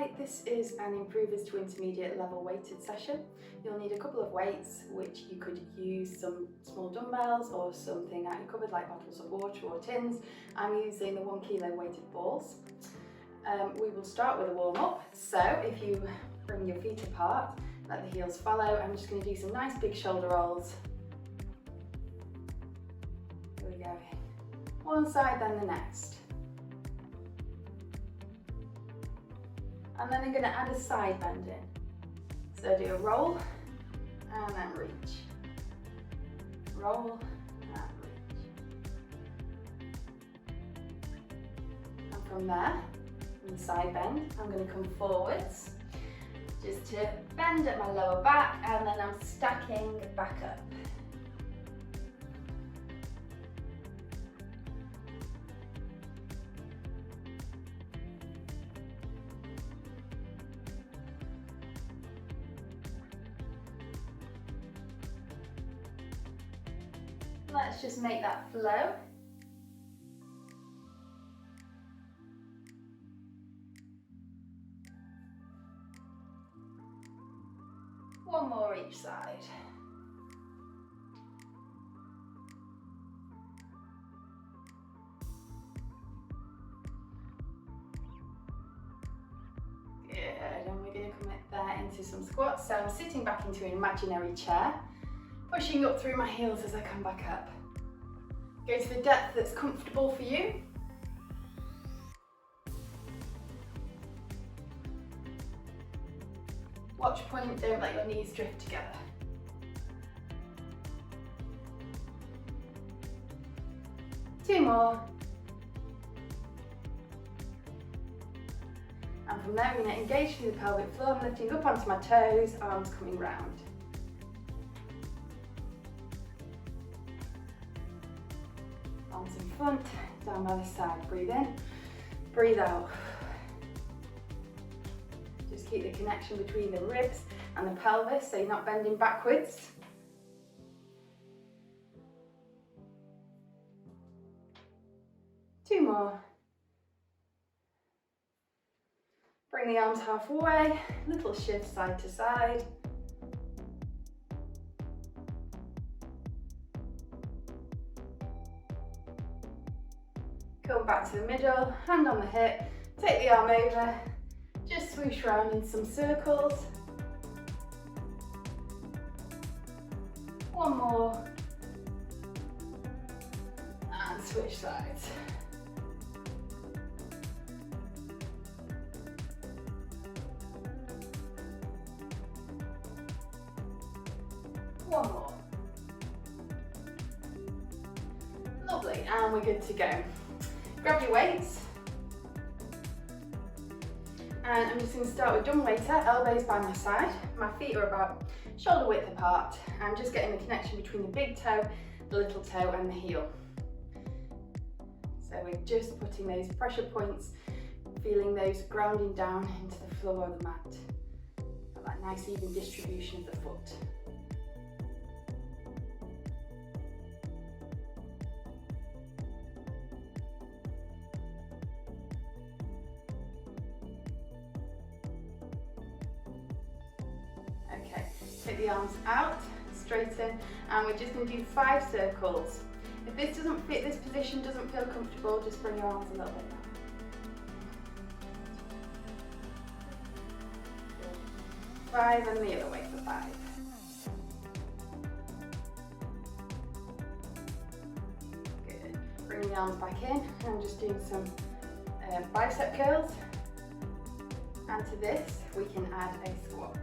Hi, this is an improvers to intermediate level weighted session. You'll need a couple of weights, which you could use some small dumbbells or something out your cupboard like bottles of water or tins. I'm using the 1 kilo weighted balls. We will start with a warm up. So if you bring your feet apart, let the heels follow. I'm just going to do some nice big shoulder rolls. Here we go. One side, then the next. And then I'm going to add a side bend in. So do a roll and then reach. Roll and reach. And from there, in the side bend, I'm going to come forwards just to bend at my lower back, and then I'm stacking back up. Let's just make that flow. One more each side. Good, and we're going to commit there into some squats. So I'm sitting back into an imaginary chair, pushing up through my heels as I come back up. Go to the depth that's comfortable for you. Watch point, don't let your knees drift together. Two more. And from there, I'm going to engage through the pelvic floor. I'm lifting up onto my toes, arms coming round. Arms in front, down by the side. Breathe in, breathe out. Just keep the connection between the ribs and the pelvis so you're not bending backwards. Two more. Bring the arms halfway, little shift side to side. Come back to the middle, hand on the hip, take the arm over, just swoosh around in some circles. One more, and switch sides. One more. Lovely, and we're good to go. Grab your weights, and I'm just going to start with dumb waiter, elbows by my side. My feet are about shoulder width apart. I'm just getting the connection between the big toe, the little toe and the heel. So we're just putting those pressure points, feeling those grounding down into the floor of the mat. Got that nice even distribution of the foot. Okay, take the arms out, straighten, and we're just going to do 5 circles. If this doesn't fit, this position doesn't feel comfortable, just bring your arms a little bit down. 5, and the other way for 5. Good. Bring the arms back in. I'm just doing some bicep curls. And to this, we can add a squat.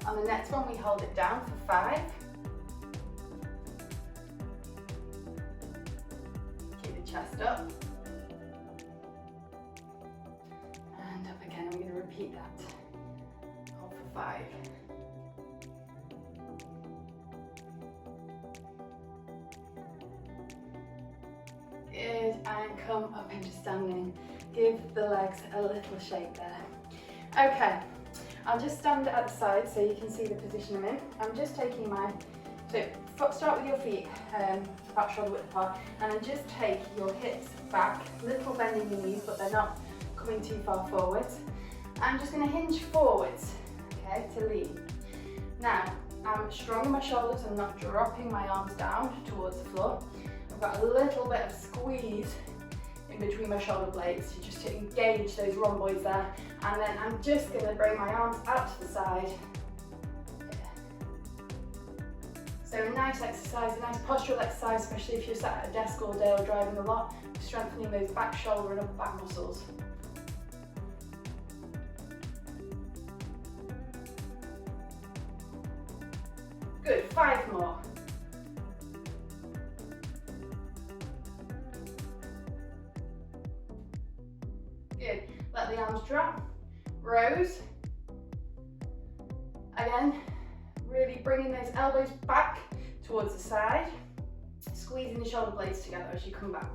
On the next one, we hold it down for 5. Keep the chest up. And up again, I'm going to repeat that. Hold for 5. Good, and come up into standing. Give the legs a little shake there. Okay. I'll just stand at the side so you can see the position I'm in. I'm just taking my So start with your feet about shoulder width apart, and then just take your hips back, little bending your knees, but they're not coming too far forwards. I'm just going to hinge forwards, okay, to lean. Now, I'm strong in my shoulders, I'm not dropping my arms down towards the floor. I've got a little bit of squeeze in between my shoulder blades, just to engage those rhomboids there. And then I'm just going to bring my arms out to the side. So a nice exercise, a nice postural exercise, especially if you're sat at a desk all day or driving a lot, strengthening those back shoulder and upper back muscles. Good, 5 more. Good, let the arms drop, rows. Again, really bringing those elbows back towards the side, squeezing the shoulder blades together as you come back.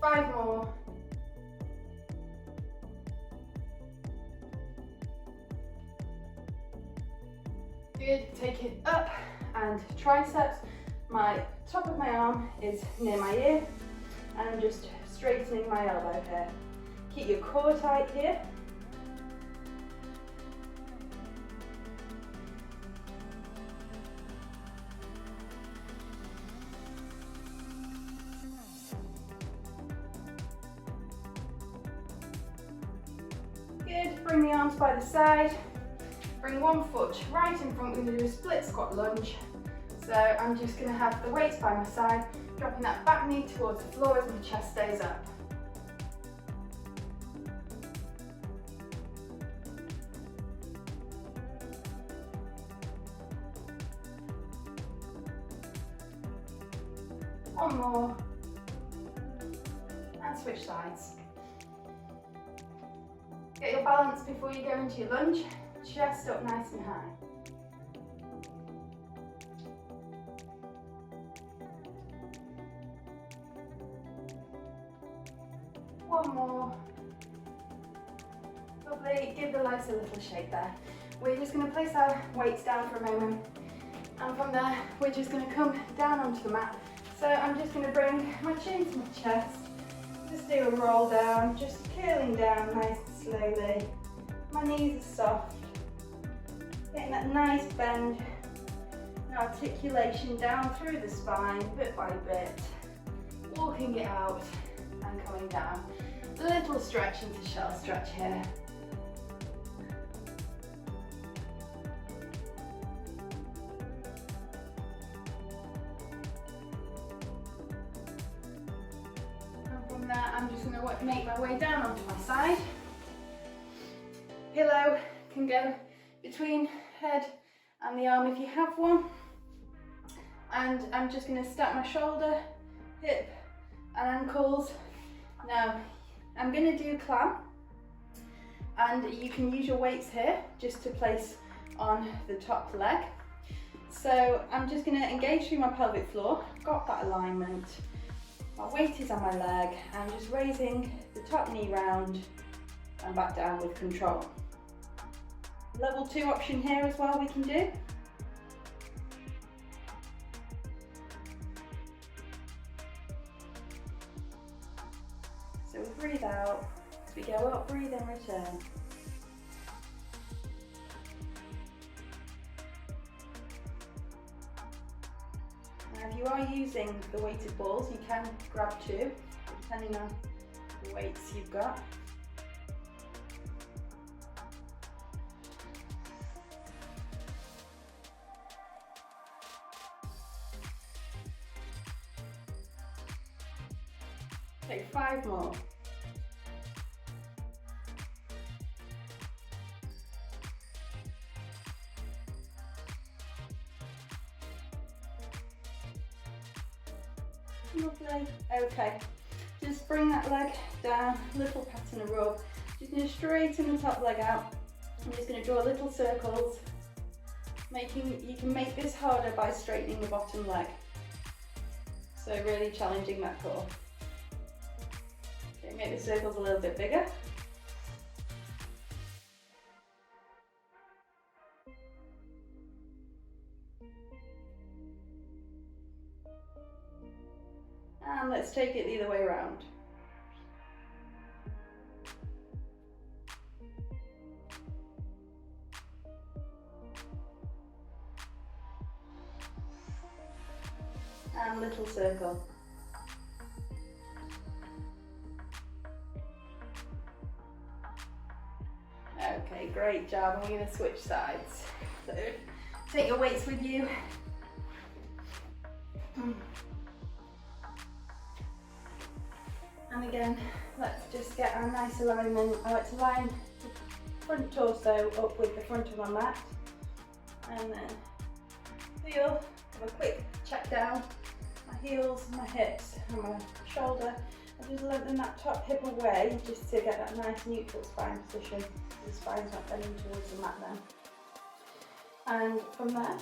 5 more. Good, take it up and triceps. My top of my arm is near my ear, and I'm just straightening my elbow here. Keep your core tight here. Good, bring the arms by the side. Bring one foot right in front. We're going to do a split squat lunge. So I'm just going to have the weights by my side, dropping that back knee towards the floor as my chest stays up. One more. And switch sides. Get your balance before you go into your lunge. Chest up nice and high. One more. Lovely, give the legs a little shake there. We're just going to place our weights down for a moment, and from there we're just going to come down onto the mat. So I'm just going to bring my chin to my chest, just do a roll down, just curling down nice and slowly. My knees are soft. Getting that nice bend and articulation down through the spine, bit by bit. Walking it out and coming down. A little stretch into shell stretch here. And from there, I'm just going to make my way down onto my side. Pillow can go between head and the arm if you have one, and I'm just going to stack my shoulder, hip and ankles. Now I'm going to do a clam, and you can use your weights here just to place on the top leg. So I'm just going to engage through my pelvic floor, got that alignment, my weight is on my leg, I'm just raising the top knee round and back down with control. Level 2 option here as well we can do. So we breathe out, as we go up, breathe in, return. Now if you are using the weighted balls, you can grab 2, depending on the weights you've got. Take 5 more. Lovely. Okay, just bring that leg down, little pat and a rub. Just going to straighten the top leg out. I'm just going to draw little circles. You can make this harder by straightening the bottom leg. So really challenging that core. Okay, make the circles a little bit bigger. And let's take it the other way around. And little circle. Okay, great job. We're going to switch sides. So take your weights with you. And again, let's just get our nice alignment. I like to line the front torso up with the front of my mat. And then feel, have a quick check down. My heels, my hips, and my shoulder. I just lengthen that top hip away just to get that nice neutral spine position. The spine's not bending towards the mat then. And from there,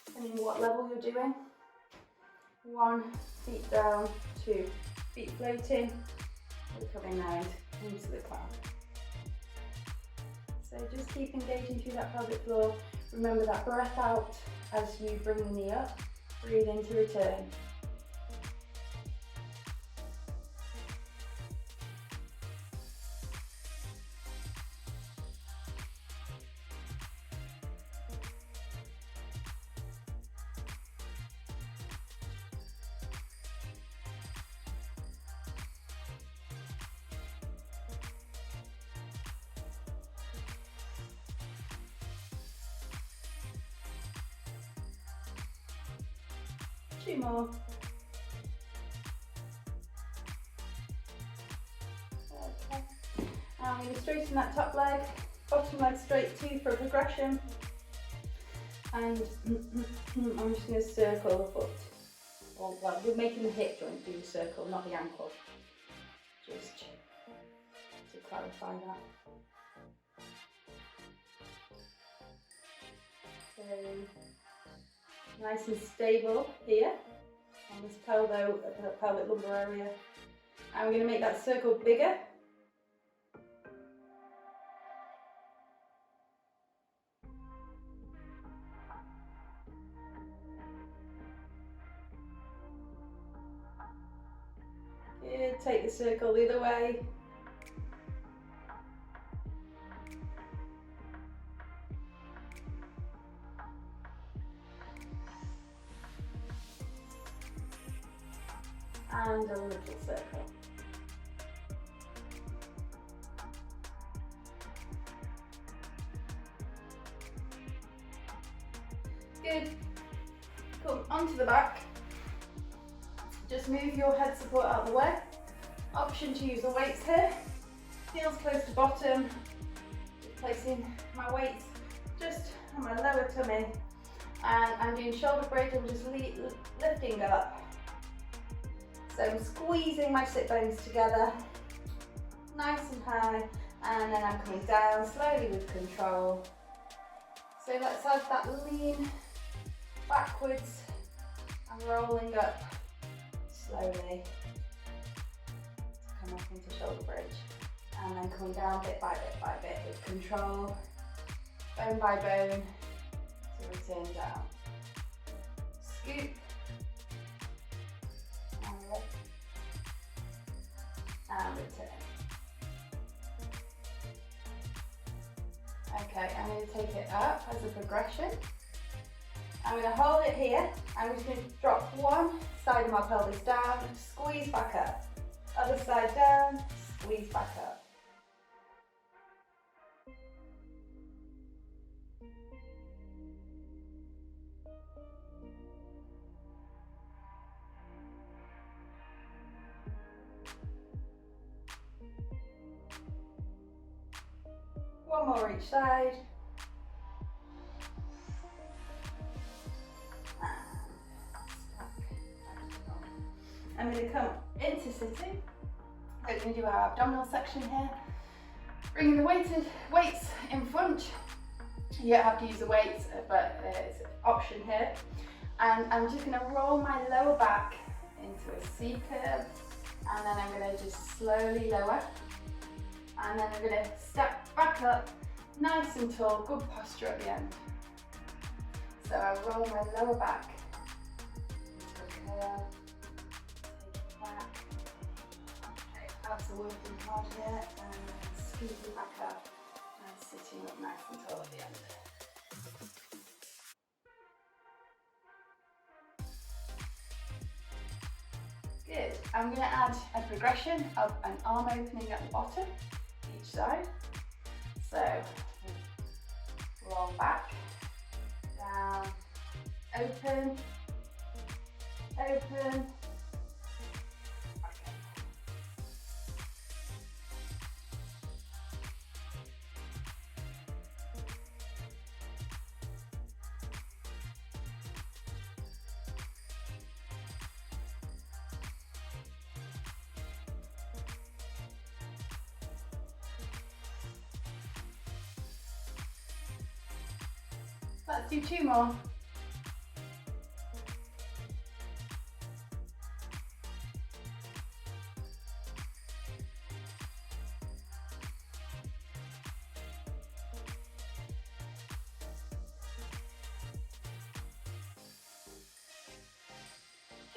depending on what level you're doing, 1, feet down, 2, feet floating, we're coming now into the cloud. So just keep engaging through that pelvic floor. Remember that breath out as you bring the knee up. Breathe in to return. Two more. Okay. Now I'm going to straighten that top leg, bottom leg straight too for progression. And I'm just going to circle the foot. Well, we're making the hip joint do the circle, not the ankle. Just to clarify that. So, nice and stable here on this pelvic lumbar area. And we're going to make that circle bigger. Good, take the circle the other way. And a little circle. Good. Come onto the back. Just move your head support out of the way. Option to use the weights here. Heels close to bottom. Just placing my weights just on my lower tummy. And I'm doing shoulder bridge. I'm just lifting up. So I'm squeezing my sit bones together, nice and high, and then I'm coming down slowly with control. So let's have that lean backwards and rolling up slowly to come up into shoulder bridge. And then coming down bit by bit by bit with control, bone by bone, to return down. Scoop. And return. Okay, I'm going to take it up as a progression. I'm going to hold it here. I'm just going to drop one side of my pelvis down and squeeze back up. Other side down, squeeze back up. One more each side. I'm going to come into sitting. We're going to do our abdominal section here. Bringing the weights in front. You don't have to use the weights, but it's an option here. And I'm just going to roll my lower back into a C curve. And then I'm going to just slowly lower. And then I'm going to step back up, nice and tall, good posture at the end. So I roll my lower back into a curve, lats are working hard here, and scooping back up and sitting up nice and tall at the end. Good. I'm going to add a progression of an arm opening at the bottom, each side. So, roll back, down, open, open. Okay. Let's do 2 more.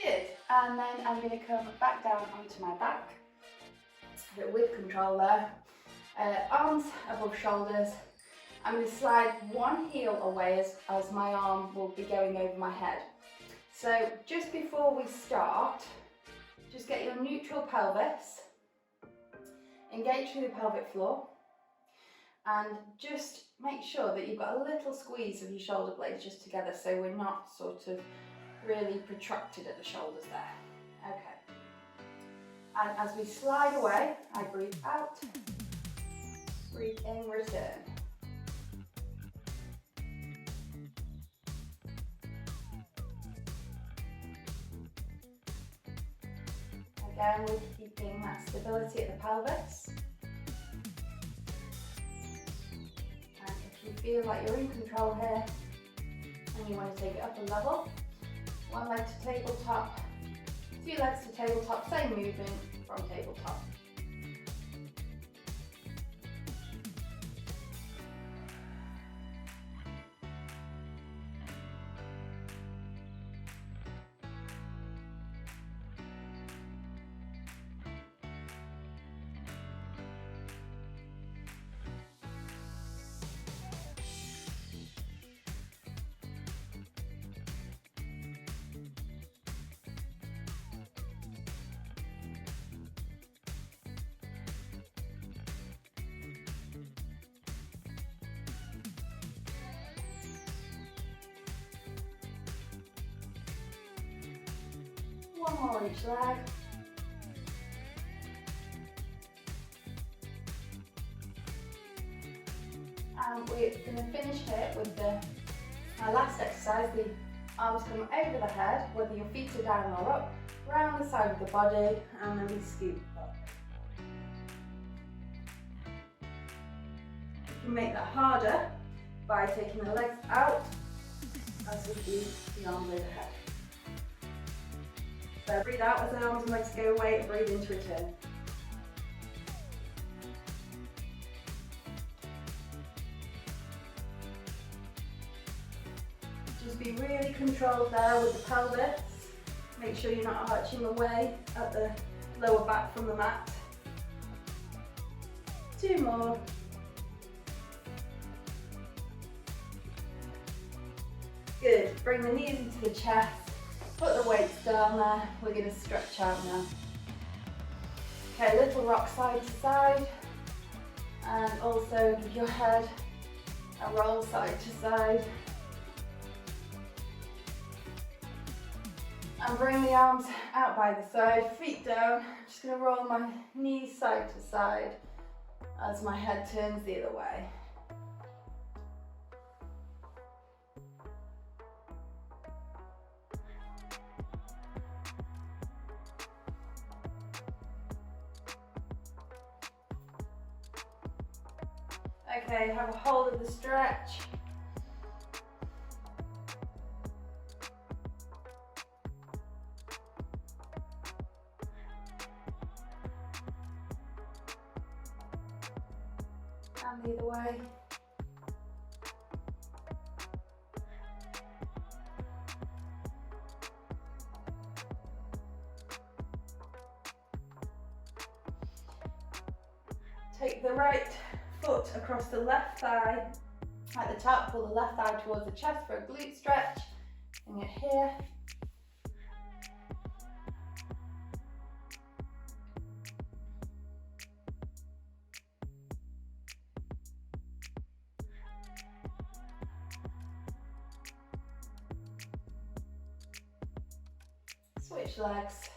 Good, and then I'm going to come back down onto my back, but with control there. Arms above shoulders. I'm going to slide one heel away as my arm will be going over my head. So just before we start, just get your neutral pelvis, engage through the pelvic floor, and just make sure that you've got a little squeeze of your shoulder blades just together so we're not sort of really protracted at the shoulders there. Okay. And as we slide away, I breathe out, breathe in, return. Again, we're keeping that stability at the pelvis. And if you feel like you're in control here and you want to take it up a level, one leg to tabletop, 2 legs to tabletop, same movement from tabletop. One more on each leg. And we're going to finish here with our last exercise. The arms come over the head, whether your feet are down or up, round the side of the body, and then we scoop up. You can make that harder by taking the legs out as we do the arms overhead. So breathe out as the arms and legs go away, and breathe into return. Just be really controlled there with the pelvis. Make sure you're not arching away at the lower back from the mat. 2 more. Good. Bring the knees into the chest. Put the weights down there. We're going to stretch out now. Okay, little rock side to side. And also give your head a roll side to side. And bring the arms out by the side, feet down. I'm just going to roll my knees side to side as my head turns the other way. Okay, have a hold of the stretch. And the other way. Take the right foot across the left thigh. At the top, pull the left thigh towards the chest for a glute stretch. Bring it here. Switch legs.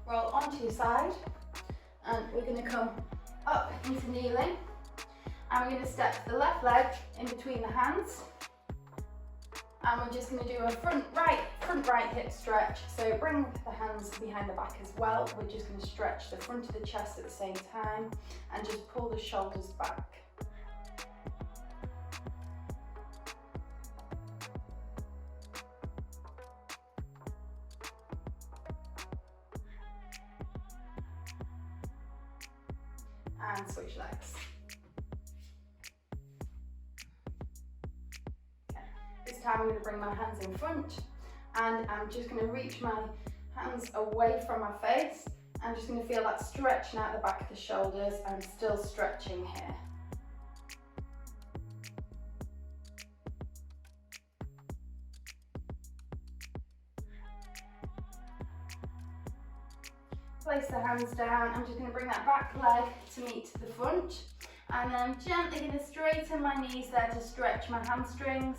Roll onto your side, and we're going to come up into kneeling, and we're going to step the left leg in between the hands, and we're just going to do a front right hip stretch. So bring the hands behind the back as well. We're just going to stretch the front of the chest at the same time and just pull the shoulders back. And switch legs. Okay. This time I'm going to bring my hands in front, and I'm just going to reach my hands away from my face. I'm just going to feel that stretching out the back of the shoulders. I'm still stretching here. Place the hands down. I'm just going to bring that back leg to meet the front, and then I'm gently going to straighten my knees there to stretch my hamstrings.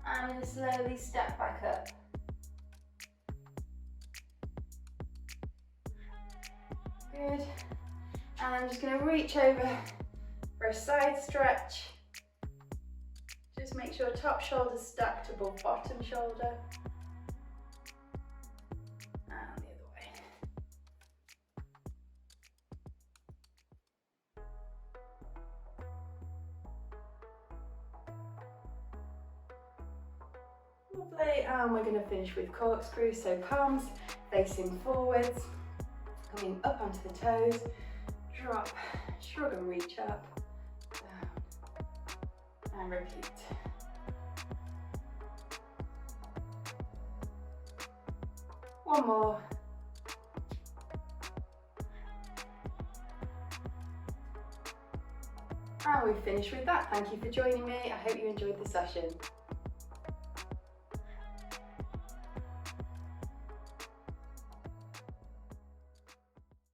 I'm going to slowly step back up. Good. And I'm just going to reach over for a side stretch. Just make sure top shoulder stacked above bottom shoulder. And the other way. Lovely, and we're going to finish with corkscrew, so palms facing forwards, coming up onto the toes, drop, shrug and reach up, down, and repeat. One more. And we've finished with that. Thank you for joining me. I hope you enjoyed the session.